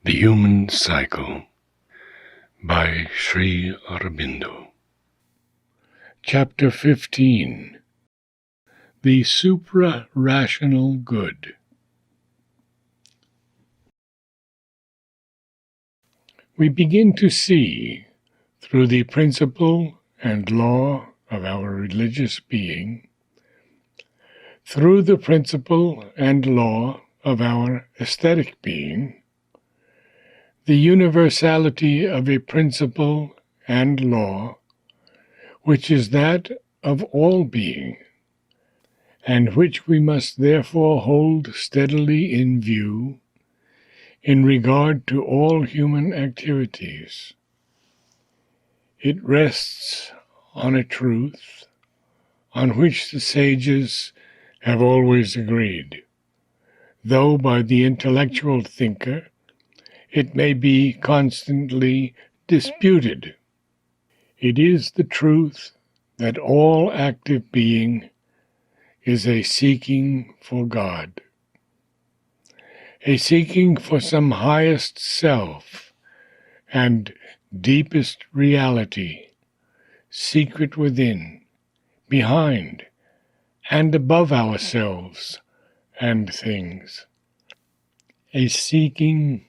The Human Cycle by Sri Aurobindo. Chapter 15. The Supra-Rational Good. We begin to see, through the principle and law of our religious being, through the principle and law of our aesthetic being, the universality of a principle and law which is that of all being, and which we must therefore hold steadily in view in regard to all human activities. It rests on a truth on which the sages have always agreed, though by the intellectual thinker it may be constantly disputed. It is the truth that all active being is a seeking for God, a seeking for some highest self and deepest reality, secret within, behind, and above ourselves and things, a seeking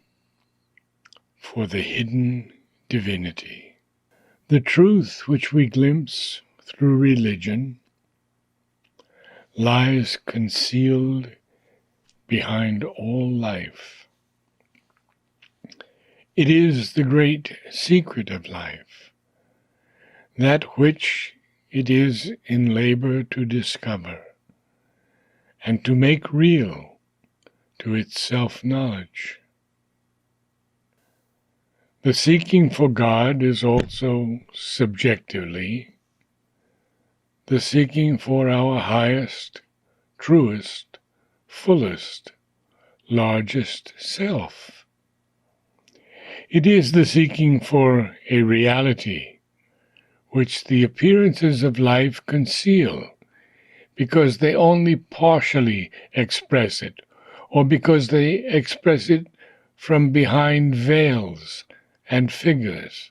for the hidden divinity. The truth which we glimpse through religion lies concealed behind all life. It is the great secret of life, that which it is in labor to discover and to make real to its self-knowledge. The seeking for God is also, subjectively, the seeking for our highest, truest, fullest, largest self. It is the seeking for a reality which the appearances of life conceal because they only partially express it, or because they express it from behind veils and figures,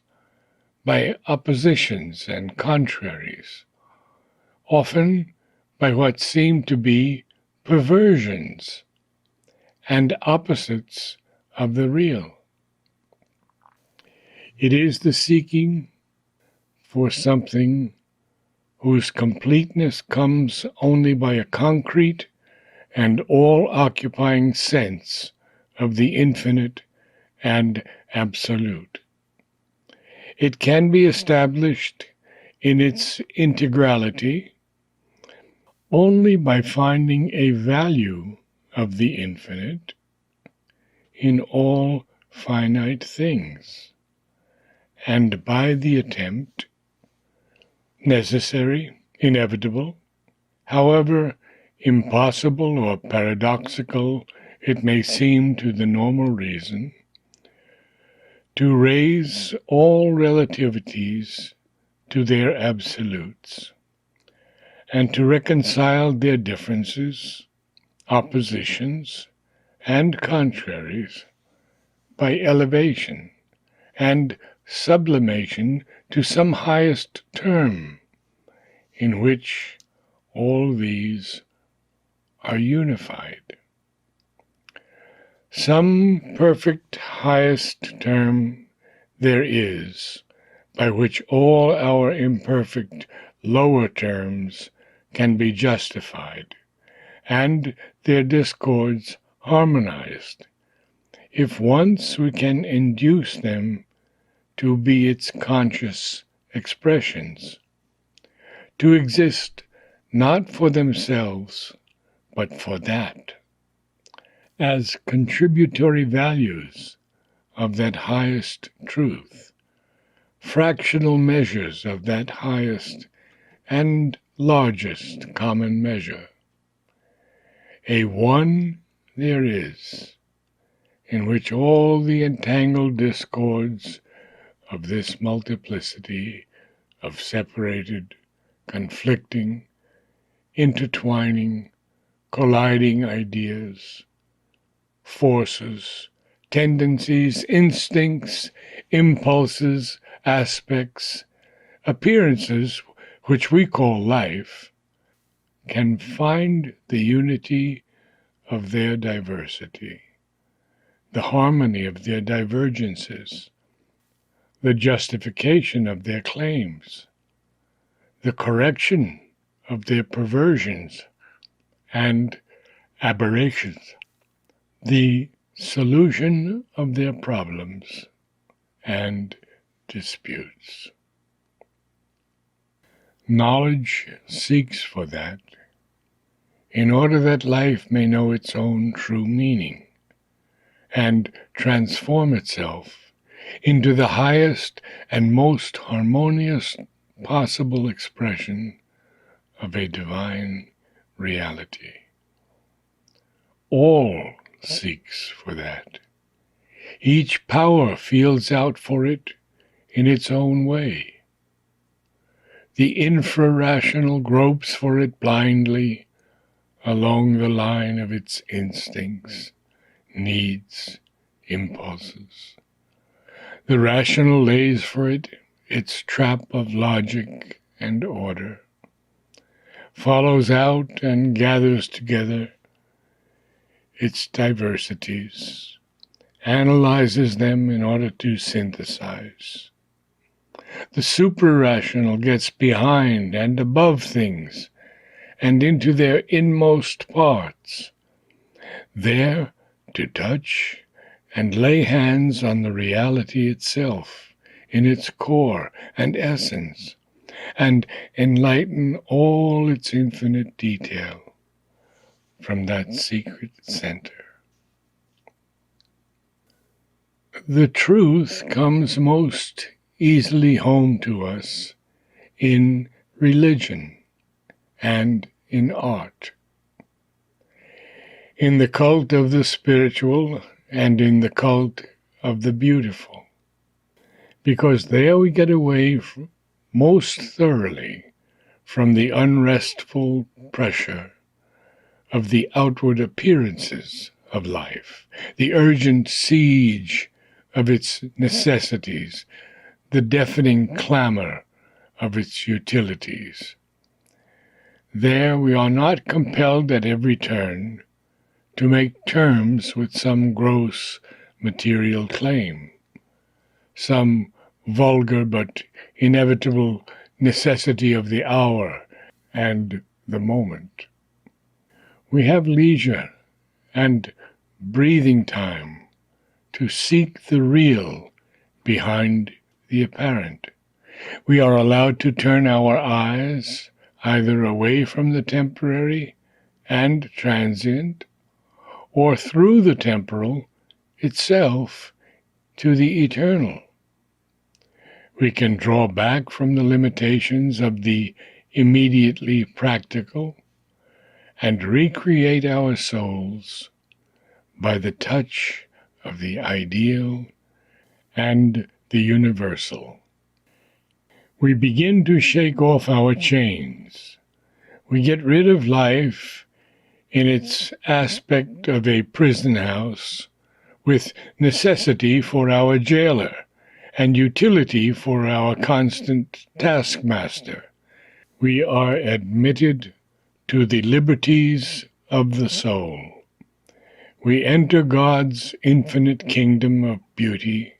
by oppositions and contraries, often by what seem to be perversions and opposites of the real. It is the seeking for something whose completeness comes only by a concrete and all-occupying sense of the infinite and absolute. It can be established in its integrality only by finding a value of the infinite in all finite things, and by the attempt, necessary, inevitable, however impossible or paradoxical it may seem to the normal reason, to raise all relativities to their absolutes, and to reconcile their differences, oppositions, and contraries by elevation and sublimation to some highest term in which all these are unified. Some perfect highest term there is by which all our imperfect lower terms can be justified, and their discords harmonized, if once we can induce them to be its conscious expressions, to exist not for themselves, but for that, as contributory values of that highest truth, fractional measures of that highest and largest common measure. A one there is, in which all the entangled discords of this multiplicity of separated, conflicting, intertwining, colliding ideas, forces, tendencies, instincts, impulses, aspects, appearances, which we call life, can find the unity of their diversity, the harmony of their divergences, the justification of their claims, the correction of their perversions and aberrations, the solution of their problems and disputes. Knowledge seeks for that in order that life may know its own true meaning and transform itself into the highest and most harmonious possible expression of a divine reality. All seeks for that. Each power feels out for it in its own way. The infrarational gropes for it blindly along the line of its instincts, needs, impulses. The rational lays for it its trap of logic and order, follows out and gathers together its diversities, analyzes them in order to synthesize. The suprarational gets behind and above things and into their inmost parts, there to touch and lay hands on the reality itself in its core and essence, and enlighten all its infinite detail from that secret center. The truth comes most easily home to us in religion and in art, in the cult of the spiritual and in the cult of the beautiful, because there we get away most thoroughly from the unrestful pressure of the outward appearances of life, the urgent siege of its necessities, the deafening clamor of its utilities. There we are not compelled at every turn to make terms with some gross material claim, some vulgar but inevitable necessity of the hour and the moment. We have leisure and breathing time to seek the real behind the apparent. We are allowed to turn our eyes either away from the temporary and transient, or through the temporal itself to the eternal. We can draw back from the limitations of the immediately practical and recreate our souls by the touch of the ideal and the universal. We begin to shake off our chains. We get rid of life in its aspect of a prison house, with necessity for our jailer and utility for our constant taskmaster. We are admitted to the liberties of the soul. We enter God's infinite kingdom of beauty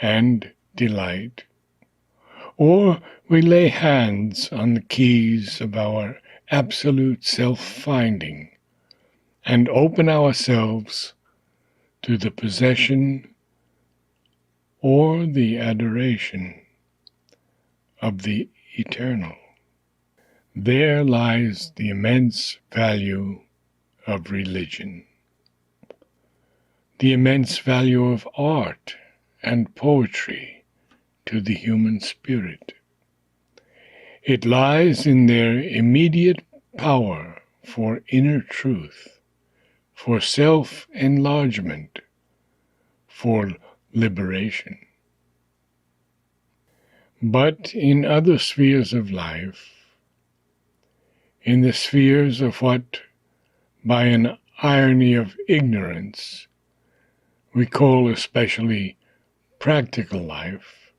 and delight, or we lay hands on the keys of our absolute self-finding and open ourselves to the possession or the adoration of the eternal. There lies the immense value of religion, the immense value of art and poetry to the human spirit. It lies in their immediate power for inner truth, for self-enlargement, for liberation. But in other spheres of life, in the spheres of what, by an irony of ignorance, we call especially practical life,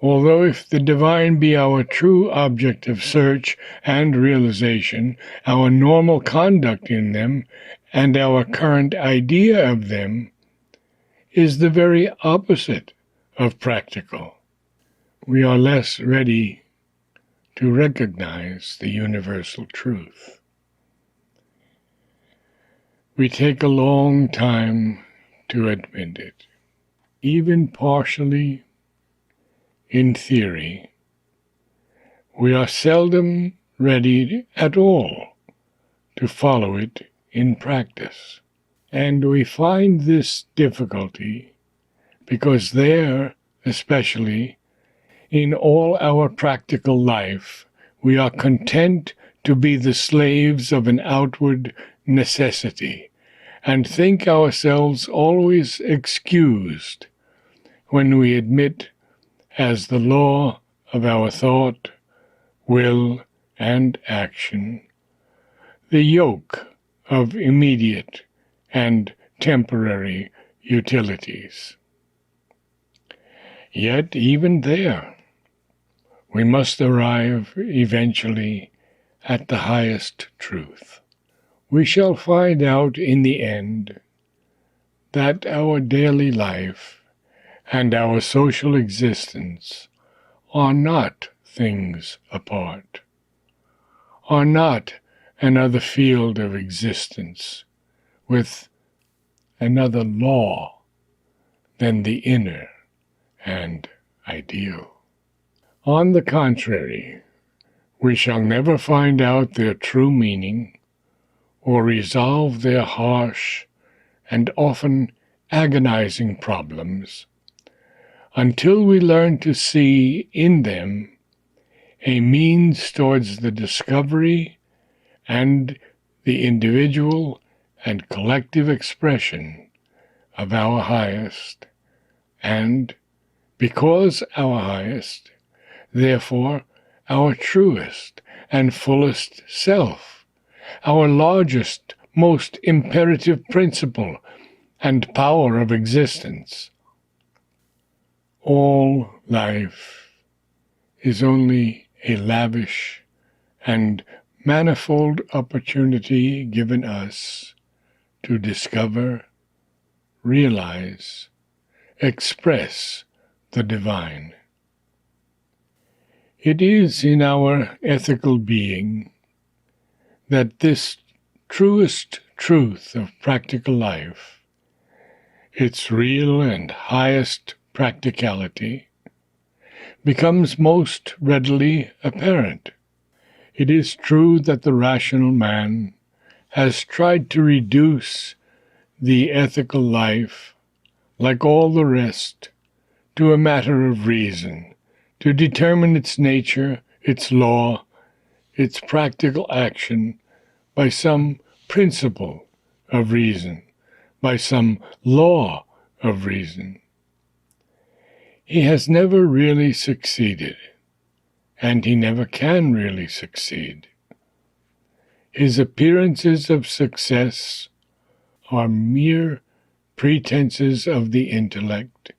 although if the divine be our true object of search and realization, our normal conduct in them and our current idea of them is the very opposite of practical. We are less ready to recognize the universal truth. We take a long time to admit it. Even partially, in theory, we are seldom ready at all to follow it in practice. And we find this difficulty because there, especially in all our practical life, we are content to be the slaves of an outward necessity and think ourselves always excused when we admit as the law of our thought, will, and action the yoke of immediate and temporary utilities. Yet even there, we must arrive eventually at the highest truth. We shall find out in the end that our daily life and our social existence are not things apart, are not another field of existence with another law than the inner and ideal. On the contrary, we shall never find out their true meaning or resolve their harsh and often agonizing problems until we learn to see in them a means towards the discovery and the individual and collective expression of our highest, and, because our highest, therefore our truest and fullest self, our largest, most imperative principle and power of existence. All life is only a lavish and manifold opportunity given us to discover, realize, express the divine. It is in our ethical being that this truest truth of practical life, its real and highest practicality, becomes most readily apparent. It is true that the rational man has tried to reduce the ethical life, like all the rest, to a matter of reason, to determine its nature, its law, its practical action by some principle of reason, by some law of reason. He has never really succeeded, and he never can really succeed. His appearances of success are mere pretenses of the intellect,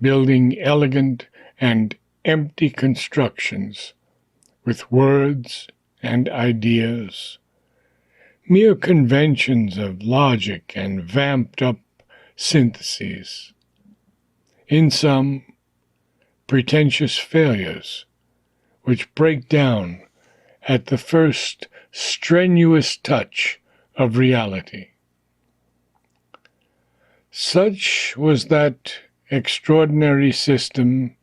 building elegant and empty constructions with words and ideas, mere conventions of logic and vamped-up syntheses. In some, pretentious failures, which break down at the first strenuous touch of reality. Such was that extraordinary system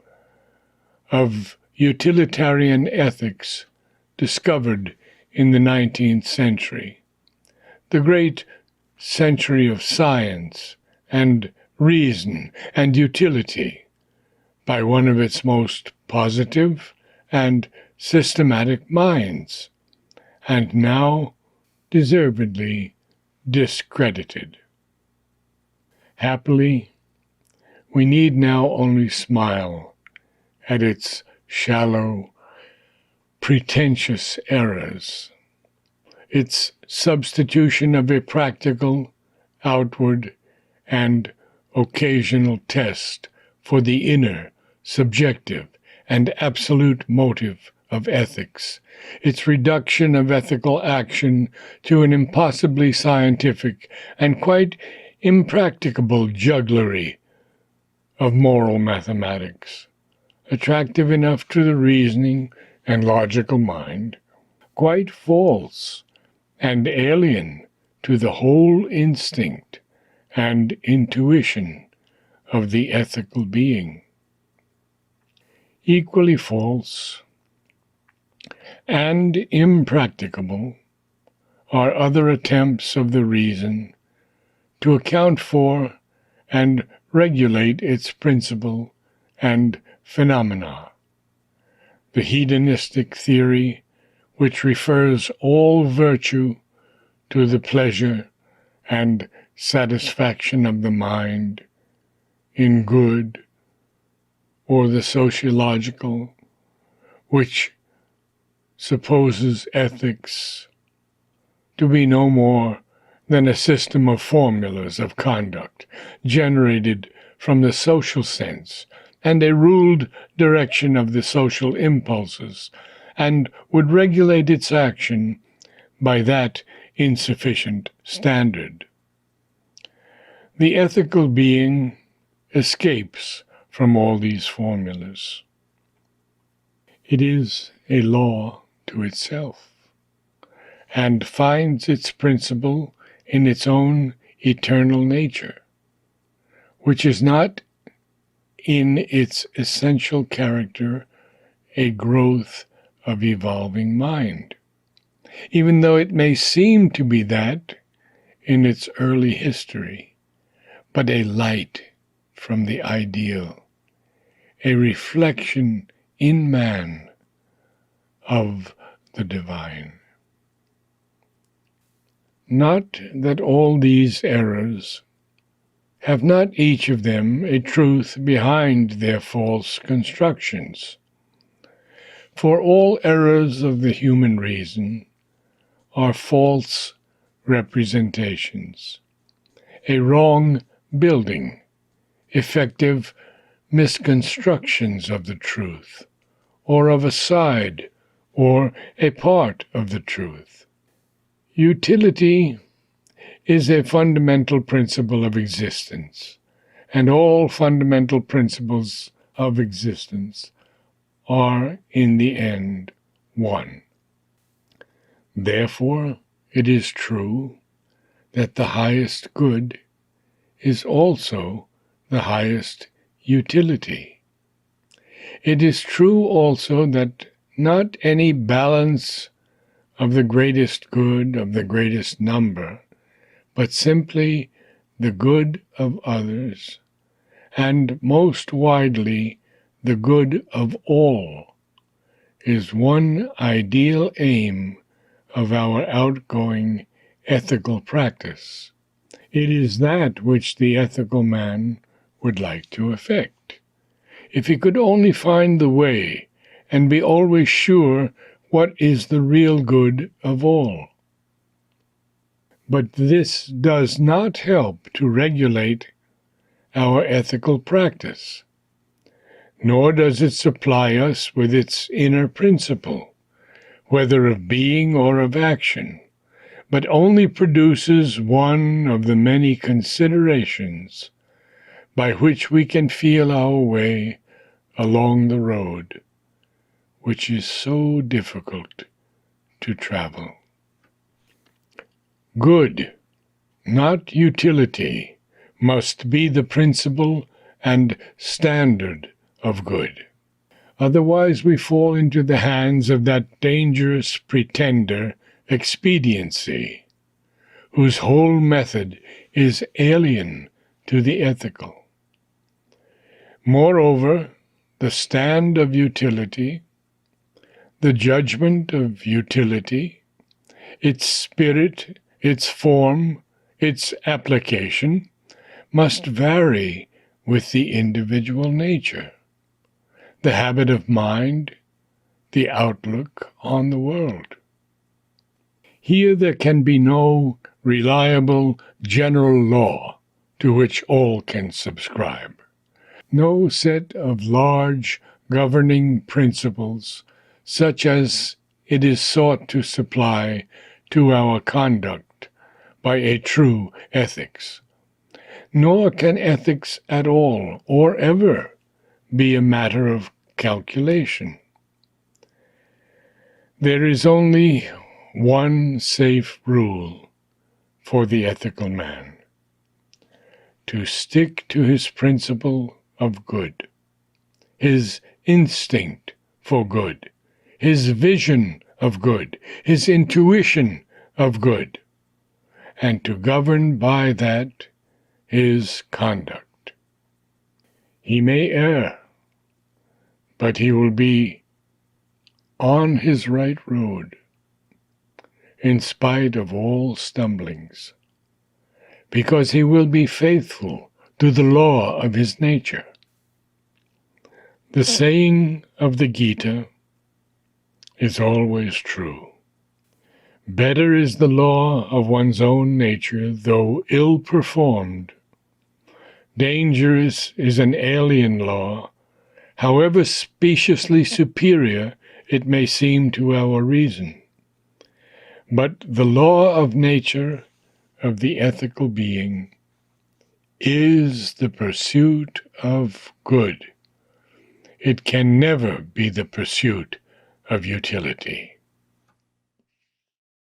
of utilitarian ethics discovered in the 19th century, the great century of science and reason and utility, by one of its most positive and systematic minds, and now deservedly discredited. Happily, we need now only smile at its shallow, pretentious errors, its substitution of a practical, outward, and occasional test for the inner, subjective, and absolute motive of ethics, its reduction of ethical action to an impossibly scientific and quite impracticable jugglery of moral mathematics, attractive enough to the reasoning and logical mind, quite false and alien to the whole instinct and intuition of the ethical being. Equally false and impracticable are other attempts of the reason to account for and regulate its principle and phenomena. The hedonistic theory, which refers all virtue to the pleasure and satisfaction of the mind in good, or the sociological, which supposes ethics to be no more than a system of formulas of conduct generated from the social sense and a ruled direction of the social impulses, and would regulate its action by that insufficient standard. The ethical being escapes from all these formulas. It is a law to itself, and finds its principle in its own eternal nature, which is not in its essential character a growth of evolving mind, even though it may seem to be that in its early history, but a light from the ideal, a reflection in man of the divine. Not that all these errors have not each of them a truth behind their false constructions. For all errors of the human reason are false representations, a wrong building, effective misconstructions of the truth, or of a side or a part of the truth. Utility is a fundamental principle of existence, and all fundamental principles of existence are, in the end, one. Therefore, it is true that the highest good is also the highest utility. It is true also that not any balance of the greatest good of the greatest number, but simply the good of others, and most widely the good of all, is one ideal aim of our outgoing ethical practice. It is that which the ethical man would like to effect, if he could only find the way and be always sure what is the real good of all. But this does not help to regulate our ethical practice, nor does it supply us with its inner principle, whether of being or of action, but only produces one of the many considerations by which we can feel our way along the road, which is so difficult to travel. Good, not utility, must be the principle and standard of good. Otherwise we fall into the hands of that dangerous pretender, expediency, whose whole method is alien to the ethical. Moreover, the stand of utility, the judgment of utility, its spirit, its form, its application, must vary with the individual nature, the habit of mind, the outlook on the world. Here there can be no reliable general law to which all can subscribe. No set of large governing principles, such as it is sought to supply to our conduct by a true ethics. Nor can ethics at all, or ever, be a matter of calculation. There is only one safe rule for the ethical man: to stick to his principle of good, his instinct for good, his vision of good, his intuition of good, and to govern by that his conduct. He may err, but he will be on his right road, in spite of all stumblings, because he will be faithful to the law of his nature. The saying of the Gita is always true. Better is the law of one's own nature, though ill performed. Dangerous is an alien law, however speciously superior it may seem to our reason. But the law of nature of the ethical being is the pursuit of good. It can never be the pursuit of utility.